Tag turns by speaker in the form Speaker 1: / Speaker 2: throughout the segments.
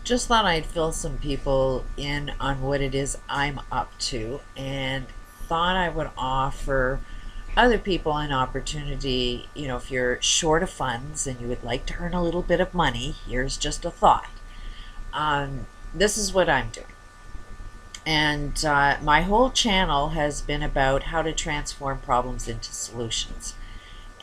Speaker 1: Just thought I'd fill some people in on what it is I'm up to, and thought I would offer other people an opportunity. If you're short of funds and you would like to earn a little bit of money, here's just a thought. This is what I'm doing. And my whole channel has been about how to transform problems into solutions.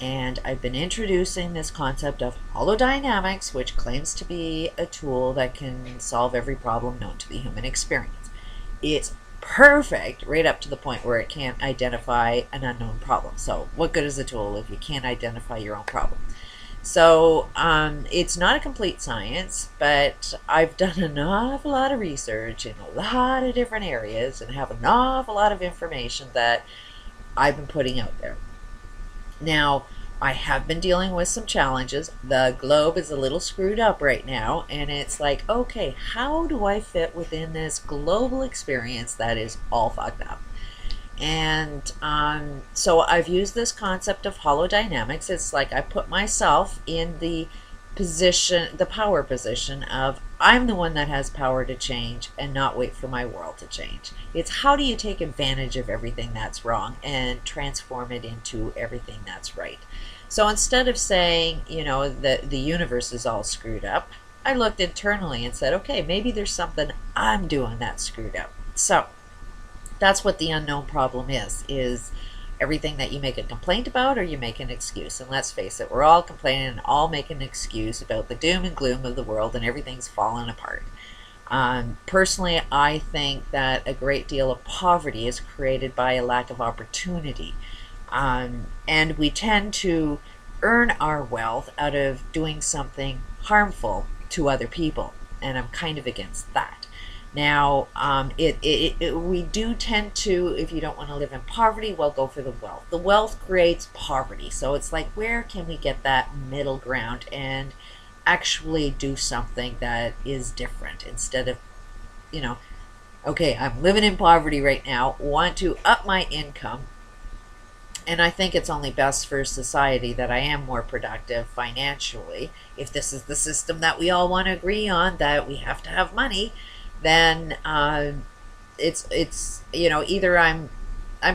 Speaker 1: And I've been introducing this concept of holodynamics, which claims to be a tool that can solve every problem known to the human experience. It's perfect right up to the point where it can't identify an unknown problem. So what good is a tool if you can't identify your own problem? So it's not a complete science, but I've done an awful lot of research in a lot of different areas and have an awful lot of information that I've been putting out there. Now, I have been dealing with some challenges. The globe is a little screwed up right now, and it's like, okay, how do I fit within this global experience that is all fucked up? And so I've used this concept of holodynamics. It's like I put myself in the position, the power position of I'm the one that has power to change and not wait for my world to change. It's how do you take advantage of everything that's wrong and transform it into everything that's right. So instead of saying, that the universe is all screwed up, I looked internally and said, okay, maybe there's something I'm doing that's screwed up. So that's what the unknown problem is everything that you make a complaint about or you make an excuse. And let's face it, we're all complaining and all making an excuse about the doom and gloom of the world and everything's falling apart. Personally, I think that a great deal of poverty is created by a lack of opportunity. And we tend to earn our wealth out of doing something harmful to other people. And I'm kind of against that. Now, we do tend to, if you don't want to live in poverty, well, go for the wealth. The wealth creates poverty. So it's like, where can we get that middle ground and actually do something that is different instead of, okay, I'm living in poverty right now, want to up my income. And I think it's only best for society that I am more productive financially. If this is the system that we all want to agree on, that we have to have money, then it's either I'm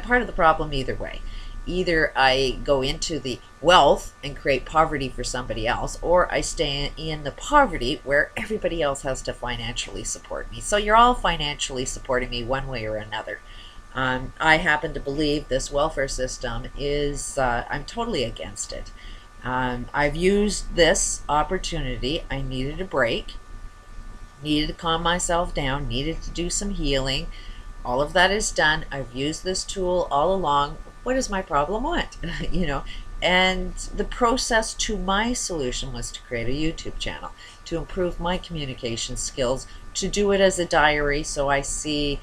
Speaker 1: part of the problem either way. Either I go into the wealth and create poverty for somebody else, or I stay in the poverty where everybody else has to financially support me. So you're all financially supporting me one way or another. I happen to believe this welfare system is, I'm totally against it. I've used this opportunity. I needed a break. Needed to calm myself down, needed to do some healing. All of that is done. I've used this tool all along. What does my problem want? And the process to my solution was to create a YouTube channel, to improve my communication skills, to do it as a diary so I see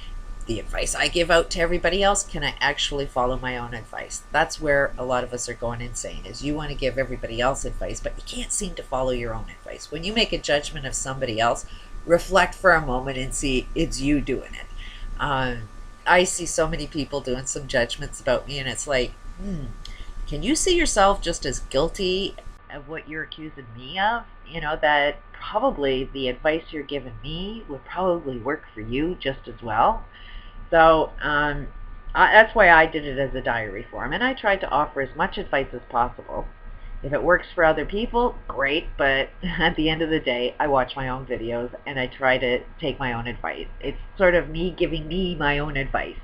Speaker 1: the advice I give out to everybody else. Can I actually follow my own advice? That's where a lot of us are going insane, is you want to give everybody else advice, but you can't seem to follow your own advice. When you make a judgment of somebody else, reflect for a moment and see it's you doing it. I see so many people doing some judgments about me, and it's like, can you see yourself just as guilty of what you're accusing me of? That probably the advice you're giving me would probably work for you just as well. So that's why I did it as a diary form, and I tried to offer as much advice as possible. If it works for other people, great, but at the end of the day, I watch my own videos and I try to take my own advice. It's sort of me giving me my own advice.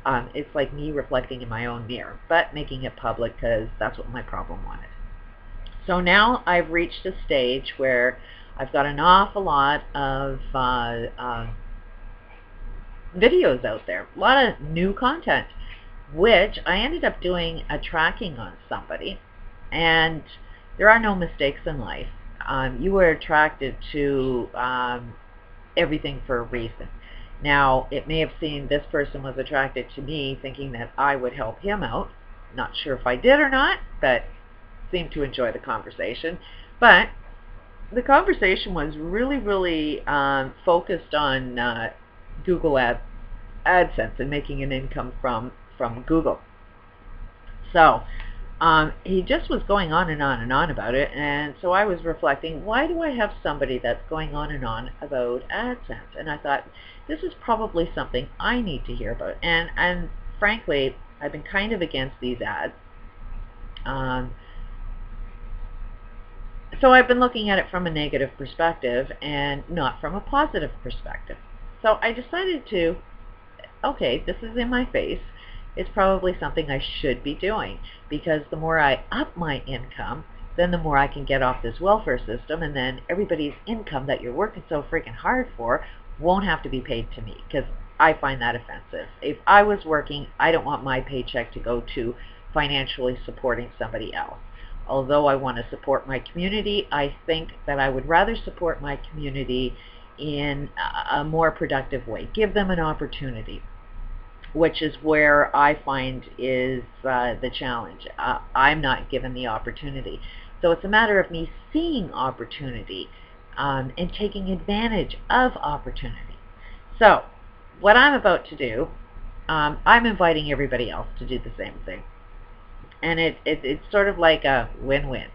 Speaker 1: It's like me reflecting in my own mirror, but making it public because that's what my problem wanted. So now I've reached a stage where I've got an awful lot of videos out there, a lot of new content, which I ended up doing a tracking on somebody. And there are no mistakes in life. You were attracted to everything for a reason. Now, it may have seemed this person was attracted to me thinking that I would help him out. Not sure if I did or not, but seemed to enjoy the conversation. But the conversation was really, really focused on Google AdSense and making an income from Google. So He just was going on and on and on about it, and so I was reflecting, why do I have somebody that's going on and on about AdSense? And I thought, this is probably something I need to hear about. And frankly, I've been kind of against these ads. So I've been looking at it from a negative perspective and not from a positive perspective. So I decided to, okay, this is in my face. It's probably something I should be doing, because the more I up my income, then the more I can get off this welfare system, and then everybody's income that you're working so freaking hard for won't have to be paid to me, because I find that offensive. If I was working, I don't want my paycheck to go to financially supporting somebody else. Although I want to support my community, I think that I would rather support my community in a more productive way. Give them an opportunity, which is where I find is the challenge. I'm not given the opportunity. So it's a matter of me seeing opportunity and taking advantage of opportunity. So what I'm about to do, I'm inviting everybody else to do the same thing. And it's sort of like a win-win.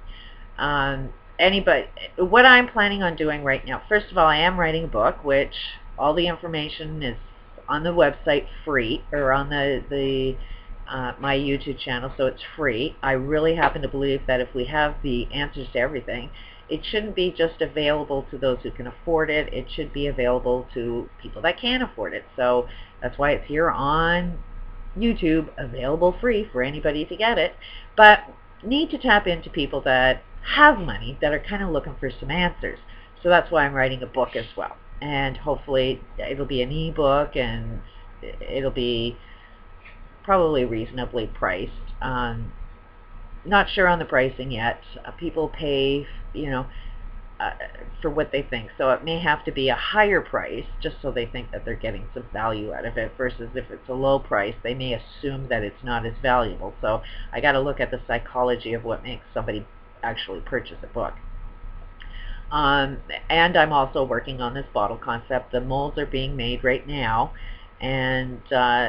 Speaker 1: Anybody, what I'm planning on doing right now, first of all, I am writing a book, which all the information is on the website free, or on my YouTube channel, so it's free. I really happen to believe that if we have the answers to everything, it shouldn't be just available to those who can afford it. It should be available to people that can't afford it. So that's why it's here on YouTube, available free for anybody to get it, but need to tap into people that have money, that are kind of looking for some answers. So that's why I'm writing a book as well, and hopefully it'll be an ebook, and it'll be probably reasonably priced. Not sure on the pricing yet. People pay, for what they think. So it may have to be a higher price just so they think that they're getting some value out of it, versus if it's a low price, they may assume that it's not as valuable. So I got to look at the psychology of what makes somebody actually purchase a book. And I'm also working on this bottle concept. The molds are being made right now, and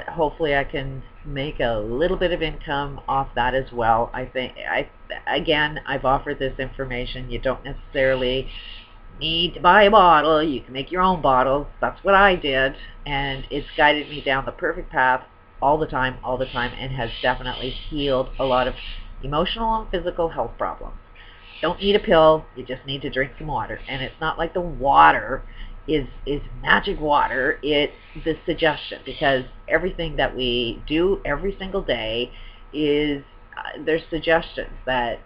Speaker 1: hopefully I can make a little bit of income off that as well. Again, I've offered this information. You don't necessarily need to buy a bottle. You can make your own bottles. That's what I did, and it's guided me down the perfect path all the time, and has definitely healed a lot of emotional and physical health problems. Don't need a pill, you just need to drink some water. And it's not like the water is magic water, it's the suggestion, because everything that we do every single day is, there's suggestions that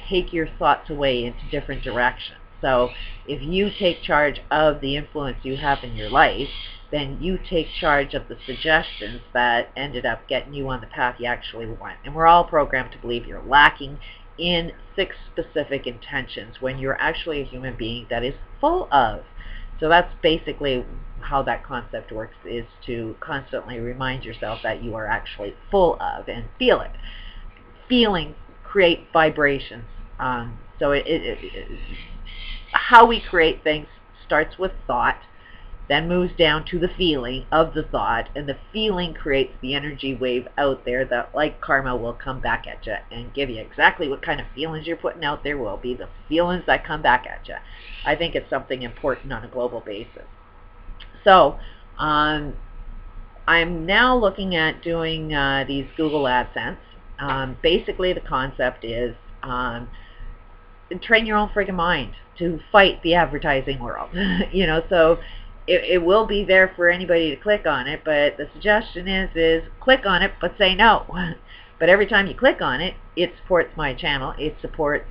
Speaker 1: take your thoughts away into different directions. So if you take charge of the influence you have in your life, then you take charge of the suggestions that ended up getting you on the path you actually want. And we're all programmed to believe you're lacking in 6 specific intentions when you're actually a human being that is full of. So that's basically how that concept works, is to constantly remind yourself that you are actually full of, and feel it. Feelings create vibrations. So how we create things starts with thought, then moves down to the feeling of the thought, and the feeling creates the energy wave out there that, like karma, will come back at you and give you exactly what kind of feelings you're putting out there will be the feelings that come back at you. I think it's something important on a global basis. So I'm now looking at doing these Google AdSense. Basically the concept is train your own friggin' mind to fight the advertising world. So it will be there for anybody to click on it, but the suggestion is click on it, but say no. But every time you click on it, it supports my channel. It supports,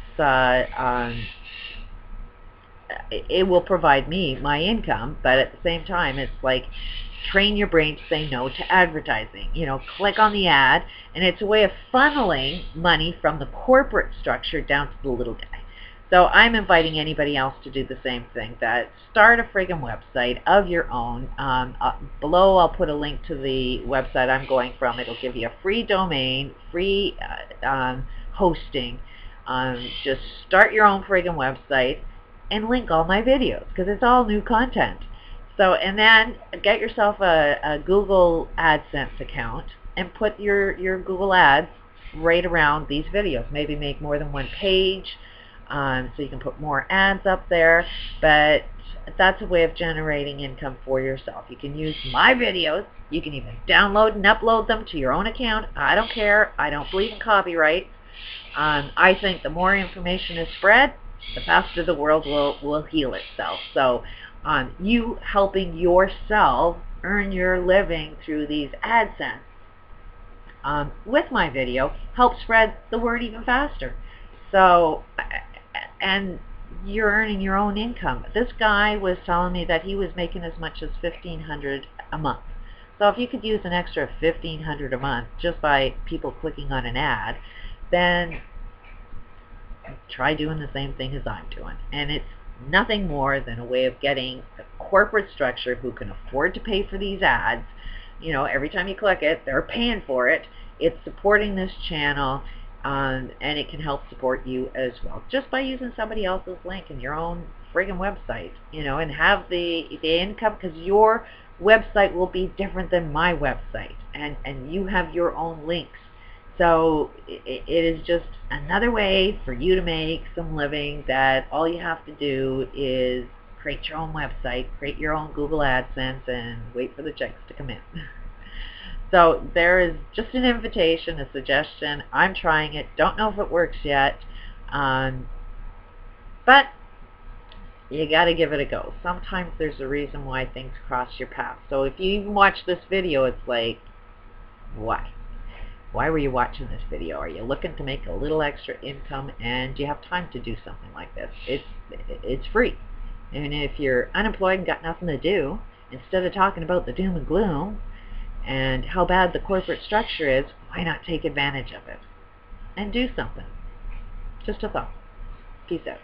Speaker 1: it will provide me my income, but at the same time, it's like, train your brain to say no to advertising. Click on the ad, and it's a way of funneling money from the corporate structure down to the little guy. So I'm inviting anybody else to do the same thing, that start a friggin' website of your own. Below I'll put a link to the website I'm going from. It'll give you a free domain, free hosting. Just start your own friggin' website and link all my videos, because it's all new content. So, and then get yourself a Google AdSense account and put your Google ads right around these videos. Maybe make more than one page, so you can put more ads up there, but that's a way of generating income for yourself. You can use my videos. You can even download and upload them to your own account. I don't care. I don't believe in copyright. I think the more information is spread, the faster the world will heal itself. So you helping yourself earn your living through these AdSense with my video helps spread the word even faster. So, and you're earning your own income. This guy was telling me that he was making as much as $1,500 a month. So if you could use an extra $1,500 a month just by people clicking on an ad, then try doing the same thing as I'm doing. And it's nothing more than a way of getting a corporate structure who can afford to pay for these ads. You know, every time you click it, they're paying for it. It's supporting this channel, and it can help support you as well, just by using somebody else's link in your own friggin' website, you know, and have the income, because your website will be different than my website, and you have your own links. So it is just another way for you to make some living, that all you have to do is create your own website, create your own Google AdSense, and wait for the checks to come in. So there is just an invitation, a suggestion. I'm trying it. Don't know if it works yet. But you got to give it a go. Sometimes there's a reason why things cross your path. So if you even watch this video, it's like, why? Why were you watching this video? Are you looking to make a little extra income, and do you have time to do something like this? It's free. And if you're unemployed and got nothing to do, instead of talking about the doom and gloom and how bad the corporate structure is, why not take advantage of it and do something? Just a thought. Peace out.